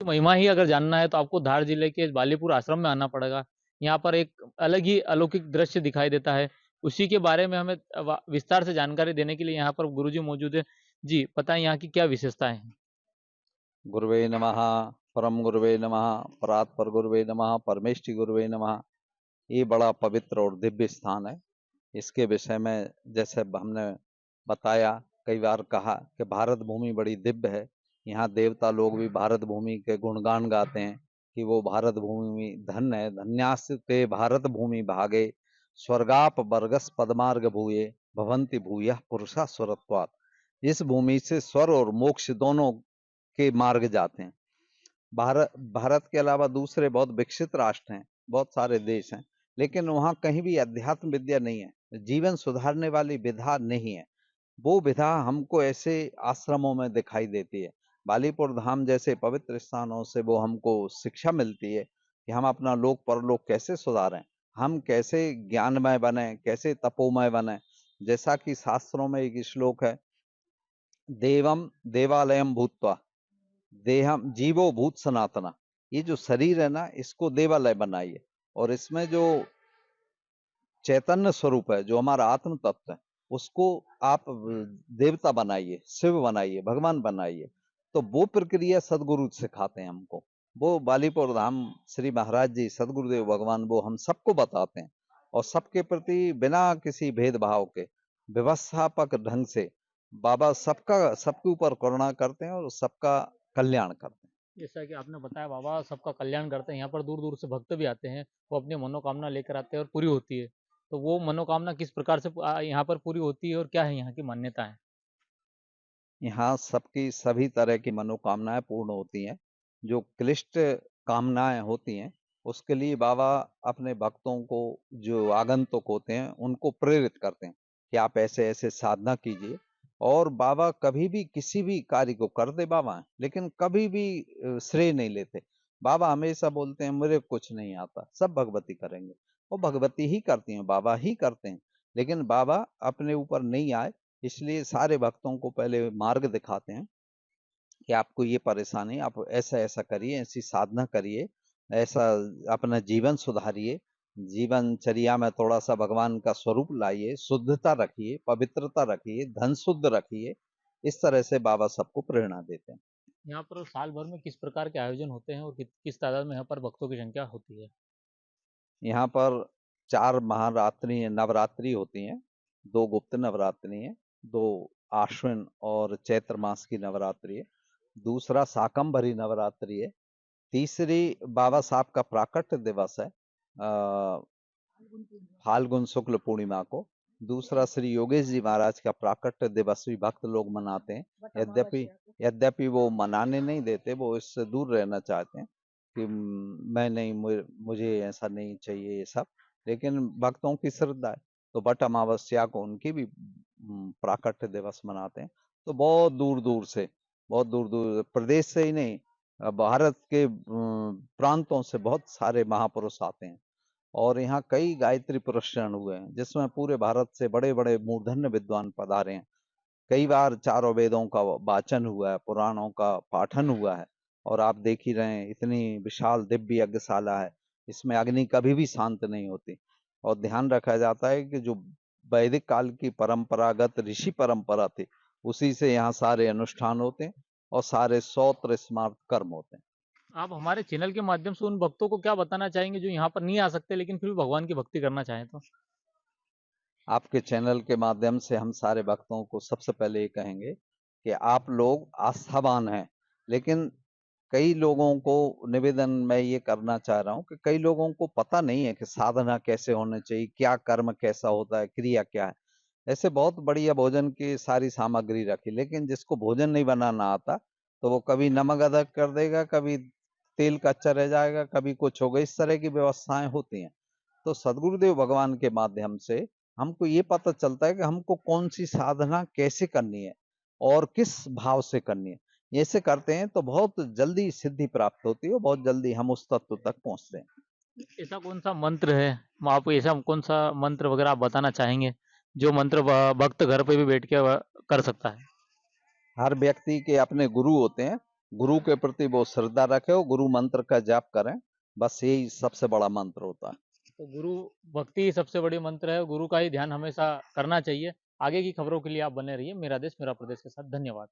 महिमा ही अगर जानना है तो आपको धार जिले के बालीपुर आश्रम में आना पड़ेगा। यहाँ पर एक अलग ही अलौकिक दृश्य दिखाई देता है। उसी के बारे में हमें विस्तार से जानकारी देने के लिए यहाँ पर गुरुजी मौजूद हैं। जी, बताएँ यहाँ की क्या विशेषताएँ हैं? गुरुवे नमः। परम गुरुवे नमः। परात्पर गुरुवे नमः। परमेष्टि गुरुवे नमः। ये बड़ा पवित्र और दिव्य स्थान है। इसके विषय में जैसे हमने बताया, कई बार कहा कि भारत भूमि बड़ी दिव्य है। यहाँ देवता लोग भी भारत भूमि के गुणगान गाते हैं कि वो भारत भूमि धन्य है। धन्यास्ते भारत भूमि भागे, स्वर्गाप वर्गस पदमार्ग भूये, भवंति भूयः पुरुषा स्वरत्वात्। इस भूमि से स्वर और मोक्ष दोनों के मार्ग जाते हैं। भारत भारत के अलावा दूसरे बहुत विकसित राष्ट्र हैं, बहुत सारे देश हैं, लेकिन वहाँ कहीं भी अध्यात्म विद्या नहीं है, जीवन सुधारने वाली विधा नहीं है। वो विधा हमको ऐसे आश्रमों में दिखाई देती है। बालीपुर धाम जैसे पवित्र स्थानों से वो हमको शिक्षा मिलती है कि हम अपना लोक परलोक कैसे सुधारें, हम कैसे ज्ञानमय बने, कैसे तपोमय बने। जैसा कि शास्त्रों में एक श्लोक है, देवम देवालयम भूत्वा देहम जीवो भूत सनातना। ये जो शरीर है ना, इसको देवालय बनाइए और इसमें जो चैतन्य स्वरूप है, जो हमारा आत्म तत्व है, उसको आप देवता बनाइए, शिव बनाइए, भगवान बनाइए। तो वो प्रक्रिया सदगुरु सिखाते हैं हमको। वो बालीपुर धाम श्री महाराज जी सदगुरुदेव भगवान वो हम सबको बताते हैं और सबके प्रति बिना किसी भेदभाव के व्यवस्थापक ढंग से बाबा सबके ऊपर करुणा करते हैं और सबका कल्याण करते हैं। जैसा कि आपने बताया बाबा सबका कल्याण करते हैं, यहाँ पर दूर-दूर से भक्त भी आते हैं, वो अपनी मनोकामना लेकर आते हैं और पूरी होती है। तो वो मनोकामना किस प्रकार से यहाँ पर पूरी होती है और क्या है यहाँ की मान्यता है? यहाँ सबकी सभी तरह की मनोकामनाएं पूर्ण होती हैं। जो क्लिष्ट कामनाएं होती हैं, उसके लिए बाबा अपने भक्तों को, जो आगंतुक होते हैं, उनको प्रेरित करते हैं कि आप ऐसे ऐसे साधना कीजिए। और बाबा कभी भी किसी भी कार्य को कर दे बाबा, लेकिन कभी भी श्रेय नहीं लेते। बाबा हमेशा बोलते हैं मुझे कुछ नहीं आता, सब भगवती करेंगे। वो भगवती ही करती हैं, बाबा ही करते हैं। लेकिन बाबा अपने ऊपर नहीं आए, इसलिए सारे भक्तों को पहले मार्ग दिखाते हैं कि आपको ये परेशानी, आप ऐसा ऐसा करिए, ऐसी साधना करिए, ऐसा अपना जीवन सुधारिए, जीवनचर्या में थोड़ा सा भगवान का स्वरूप लाइए, शुद्धता रखिए, पवित्रता रखिए, धन शुद्ध रखिए। इस तरह से बाबा सबको प्रेरणा देते हैं। यहाँ पर साल भर में किस प्रकार के आयोजन होते हैं और किस तादाद में यहाँ पर भक्तों की संख्या होती है? यहाँ पर 4 महारात्रि नवरात्रि होती हैं। 2 गुप्त नवरात्रि हैं, 2 आश्विन और चैत्र मास की नवरात्रि है, दूसरा शाकंभरी नवरात्रि है, तीसरी बाबा साहब का प्राकट्य दिवस है फाल्गुन शुक्ल पूर्णिमा को। दूसरा श्री योगेश जी महाराज का प्राकट्य दिवस भी भक्त लोग मनाते हैं। यद्यपि यद्यपि वो मनाने नहीं देते, वो इससे दूर रहना चाहते हैं कि मैं नहीं, मुझे ऐसा नहीं चाहिए ये सब। लेकिन भक्तों की श्रद्धा है, तो बट अमावस्या को उनकी भी प्राकट्य दिवस मनाते हैं। तो बहुत दूर दूर प्रदेश से ही नहीं, भारत के प्रांतों से बहुत सारे महापुरुष आते हैं। और यहाँ कई गायत्री पुरस्कार हुए हैं, जिसमें पूरे भारत से बड़े बड़े मूर्धन्य विद्वान पधारे हैं। कई बार चारों वेदों का वाचन हुआ है, पुराणों का पाठन हुआ है। और आप देख ही रहे हैं, इतनी विशाल दिव्य यज्ञशाला है, इसमें अग्नि कभी भी शांत नहीं होती। और ध्यान रखा जाता है कि जो वैदिक काल की परंपरागत ऋषि परंपरा थी, उसी से यहाँ सारे अनुष्ठान होते हैं और सारे स्तोत्र स्मार्त कर्म होते हैं। आप हमारे चैनल के माध्यम से उन भक्तों को क्या बताना चाहेंगे जो यहाँ पर नहीं आ सकते लेकिन फिर भी भगवान की भक्ति करना चाहें तो? आपके चैनल के माध्यम से हम सारे भक्तों को सबसे पहले ये कहेंगे कि आप लोग आस्थावान हैं, लेकिन कई लोगों को निवेदन मैं ये करना चाह रहा हूँ कि कई लोगों को पता नहीं है कि साधना कैसे होनी चाहिए, क्या कर्म कैसा होता है, क्रिया क्या है। ऐसे बहुत बढ़िया भोजन की सारी सामग्री रखी, लेकिन जिसको भोजन नहीं बनाना आता, तो वो कभी नमक अधिक कर देगा, कभी तेल कच्चा रह जाएगा, कभी कुछ होगा। इस तरह की व्यवस्थाएं होती हैं। तो सदगुरुदेव भगवान के माध्यम से हमको ये पता चलता है कि हमको कौन सी साधना कैसे करनी है और किस भाव से करनी है। ऐसे करते हैं तो बहुत जल्दी सिद्धि प्राप्त होती है और बहुत जल्दी हम उस तत्व तक पहुंचते हैं। ऐसा कौन सा मंत्र है, आप ऐसा कौन सा मंत्र वगैरह आप बताना चाहेंगे जो मंत्र भक्त घर पे भी बैठ के कर सकता है? हर व्यक्ति के अपने गुरु होते हैं, गुरु के प्रति वो श्रद्धा रखे और गुरु मंत्र का जाप करें, बस यही सबसे बड़ा मंत्र होता है। तो गुरु भक्ति ही सबसे बड़ी मंत्र है, गुरु का ही ध्यान हमेशा करना चाहिए। आगे की खबरों के लिए आप बने रहिए मेरा देश मेरा प्रदेश के साथ। धन्यवाद।